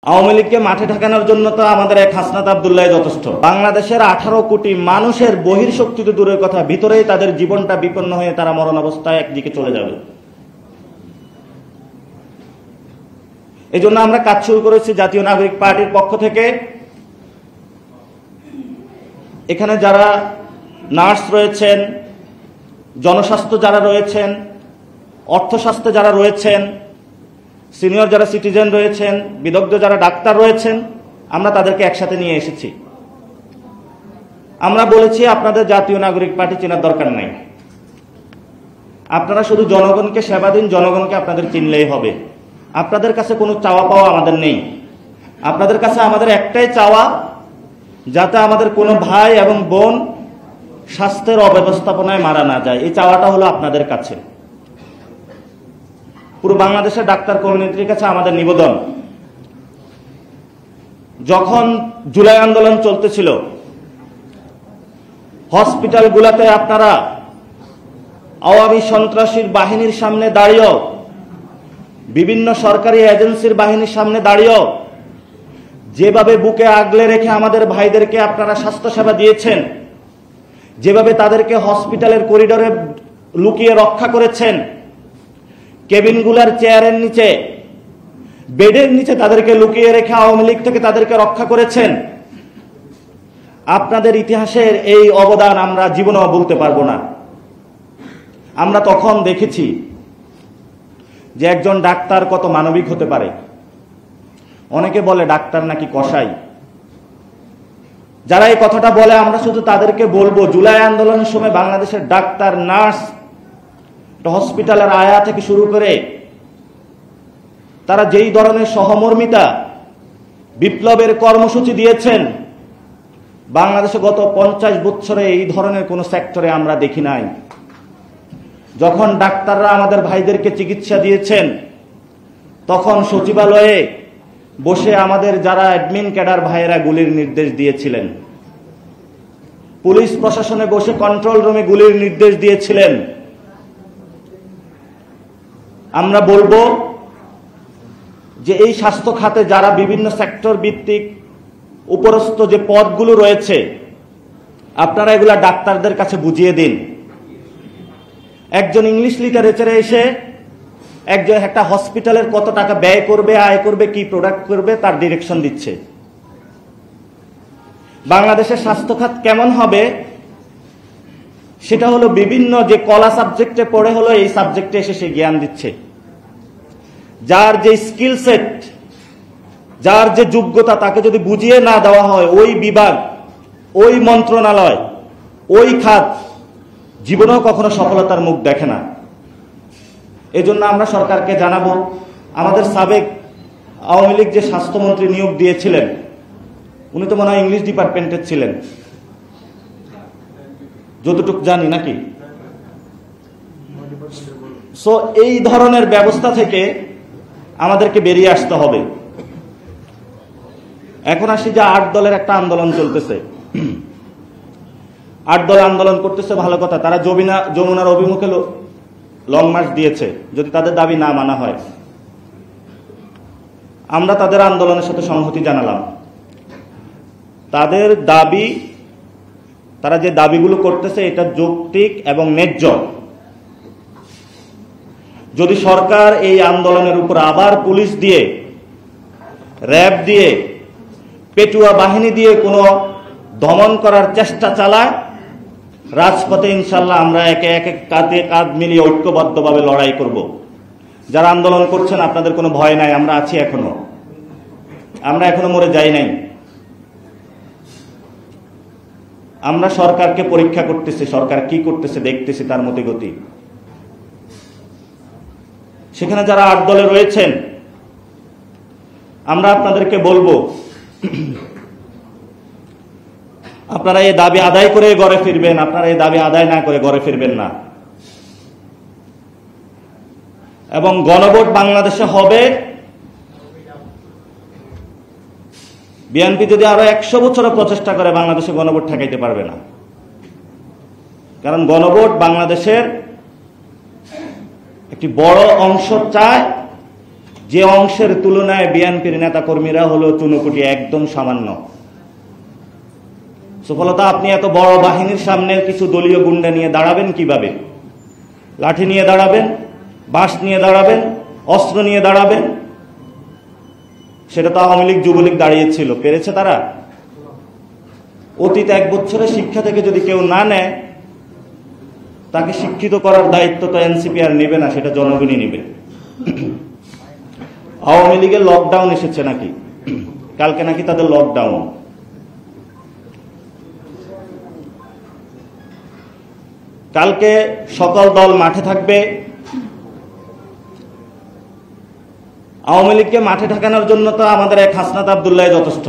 আওয়ামী লীগকে মাঠে ঠেকানোর জন্য তো আমাদের এক হাসনাত আব্দুল্লাহ যথেষ্ট। বাংলাদেশের 18 কোটি মানুষের বহির্শক্তি তো দূরের কথা, ভিতরেই তাদের জীবনটা বিপন্ন হয়ে তারা মরণ অবস্থায় একদিকে চলে যাবে। এই জন্য আমরা কাজ শুরু করেছি জাতীয় নাগরিক পার্টির পক্ষ থেকে। এখানে যারা নার্স রয়েছেন, জনস্বাস্থ্য যারা রয়েছেন, অর্থস্বাস্থ্য যারা রয়েছেন, সিনিয়র যারা সিটিজেন রয়েছেন, বিদগ্ধ যারা ডাক্তার রয়েছেন, আমরা তাদেরকে একসাথে নিয়ে এসেছি। আমরা বলেছি আপনাদের জাতীয় নাগরিক পার্টি চেনার দরকার নাই, আপনারা শুধু জনগণকে সেবা দিন, জনগণকে আপনাদের চিনলেই হবে। আপনাদের কাছে কোনো চাওয়া পাওয়া আমাদের নেই। আপনাদের কাছে আমাদের একটাই চাওয়া, যাতে আমাদের কোনো ভাই এবং বোন স্বাস্থ্যের অব্যবস্থাপনায় মারা না যায়। এই চাওয়াটা হলো আপনাদের কাছে। পুরো বাংলাদেশের ডাক্তার কমিউনিটির কাছে আমাদের নিবেদন, যখন জুলাই আন্দোলন চলতেছিল, হসপিটালগুলোতে আপনারা আওয়ামী সন্ত্রাসীর বাহিনীর সামনে দাঁড়িয়েও, বিভিন্ন সরকারি এজেন্সির বাহিনীর সামনে দাঁড়িয়েও যেভাবে বুকে আগলে রেখে আমাদের ভাইদেরকে আপনারা স্বাস্থ্যসেবা দিয়েছেন, যেভাবে তাদেরকে হসপিটালের করিডোরে লুকিয়ে রক্ষা করেছেন, কেবিনগুলার চেয়ারের নিচে, বেডের নিচে তাদেরকে লুকিয়ে রেখে আওয়ামী লীগ থেকে তাদেরকে রক্ষা করেছেন, আপনাদের ইতিহাসের এই অবদান আমরা জীবনেও ভুলতে পারবো না। আমরা তখন দেখেছি যে একজন ডাক্তার কত মানবিক হতে পারে। অনেকে বলে ডাক্তার নাকি কসাই। যারা এই কথাটা বলে আমরা শুধু তাদেরকে বলবো, জুলাই আন্দোলনের সময় বাংলাদেশের ডাক্তার, নার্স, হসপিটালের আয়া থেকে শুরু করে তারা যেই ধরনের সহমর্মিতা, বিপ্লবের কর্মসূচি দিয়েছেন, বাংলাদেশে গত 50 বছরে এই ধরনের কোন সেক্টরে আমরা দেখি নাই। যখন ডাক্তাররা আমাদের ভাইদেরকে চিকিৎসা দিয়েছেন, তখন সচিবালয়ে বসে আমাদের যারা অ্যাডমিন ক্যাডার ভাইয়েরা গুলির নির্দেশ দিয়েছিলেন, পুলিশ প্রশাসনে বসে কন্ট্রোল রুমে গুলির নির্দেশ দিয়েছিলেন। আমরা বলবো যে এই স্বাস্থ্য খাতে যারা বিভিন্ন সেক্টর ভিত্তিক উপরস্থ যে পদগুলো রয়েছে, আপনারা এগুলা ডাক্তারদের কাছে বুঝিয়ে দিন। একজন ইংলিশ লিটারেচারে এসে একটা হসপিটালের কত টাকা ব্যয় করবে, আয় করবে, কি প্রোডাক্ট করবে, তার ডিরেকশন দিচ্ছে। বাংলাদেশের স্বাস্থ্য খাত কেমন হবে সেটা হলো বিভিন্ন যে কলা সাবজেক্টে পড়ে হলো এই সাবজেক্টে এসে সে জ্ঞান দিচ্ছে। যার যে স্কিল সেট, যার যে যোগ্যতা, তাকে যদি বুঝিয়ে না দেওয়া হয়, ওই বিভাগ, ওই মন্ত্রণালয়, ওই খাত জীবনেও কখনো সফলতার মুখ দেখে না। এজন্য আমরা সরকারকে জানাবো, আমাদের সাবেক আওয়ামী লীগ যে স্বাস্থ্যমন্ত্রী নিয়োগ দিয়েছিলেন, উনি তো মনে হয় ইংলিশ ডিপার্টমেন্টের ছিলেন, যতটুকু জানি নাকি। সো এই ধরনের ব্যবস্থা থেকে আমাদেরকে বেরিয়ে আসতে হবে। এখন আসি যে 8 দলের একটা আন্দোলন চলতেছে। 8 দল আন্দোলন করতেছে, ভালো কথা। তারা যমুনার অভিমুখে লং মার্চ দিয়েছে, যদি তাদের দাবি না মানা হয়। আমরা তাদের আন্দোলনের সাথে সংহতি জানালাম। তাদের দাবি, তারা যে দাবিগুলো করতেছে, এটা যৌক্তিক এবং ন্যায্য। যদি সরকার এই আন্দোলনের উপর আবার পুলিশ দিয়ে, র্যাব দিয়ে, পেটুয়া বাহিনী দিয়ে কোনো দমন করার চেষ্টা চালায়, রাজপথে ইনশাল্লাহ আমরা একে একে কাঁধে কাঁধ মিলিয়ে ঐক্যবদ্ধভাবে লড়াই করব। যারা আন্দোলন করছেন, আপনাদের কোনো ভয় নাই, আমরা আছি এখনো, আমরা এখনো মরে যাই নাই। আমরা সরকারকে পরীক্ষা করতেছি, সরকার কি করতেছে দেখতেছি, তার মতে গতি। সেখানে যারা 8 দলে রয়েছেন, আমরা আপনাদেরকে বলবো, আপনারা এই দাবি আদায় করে ঘরে ফিরবেন, আপনারা এই দাবি আদায় না করে ঘরে ফিরবেন না। এবং গণভোট বাংলাদেশে হবে। বিএনপি যদি আরো 100 বছরও প্রচেষ্টা করে, বাংলাদেশে গণভোট ঠেকাইতে পারবে না। কারণ গণভোট বাংলাদেশের একটি বড় অংশ চায় যে অংশের তুলনায় বিএনপির নেতাকর্মীরা হলো চুনোপুটি, একদম সামান্য। সুফলতা, আপনি এত বড় বাহিনীর সামনে কিছু দলীয় গুন্ডা নিয়ে দাঁড়াবেন কিভাবে? লাঠি নিয়ে দাঁড়াবেন, বাঁশ নিয়ে দাঁড়াবেন, অস্ত্র নিয়ে দাঁড়াবেন? সেটা তো আওয়ামী লীগ যুবলীগ দাঁড়িয়েছিল, পেরেছে তারা? অতীত 1 বছরের শিক্ষা থেকে যদি কেউ না নেয়, তাকে শিক্ষিত করার দায়িত্ব তো এনসিপি আর নেবে না, সেটা জনগণই নেবে। আওয়ামী লীগের লকডাউন এসেছে নাকি? কালকে নাকি তাদের লকডাউন। কালকে সকল দল মাঠে থাকবে। আওয়ামী লীগকে মাঠে ঠেকানোর জন্য তো আমাদের এক হাসনাত আব্দুল্লাহ যথেষ্ট।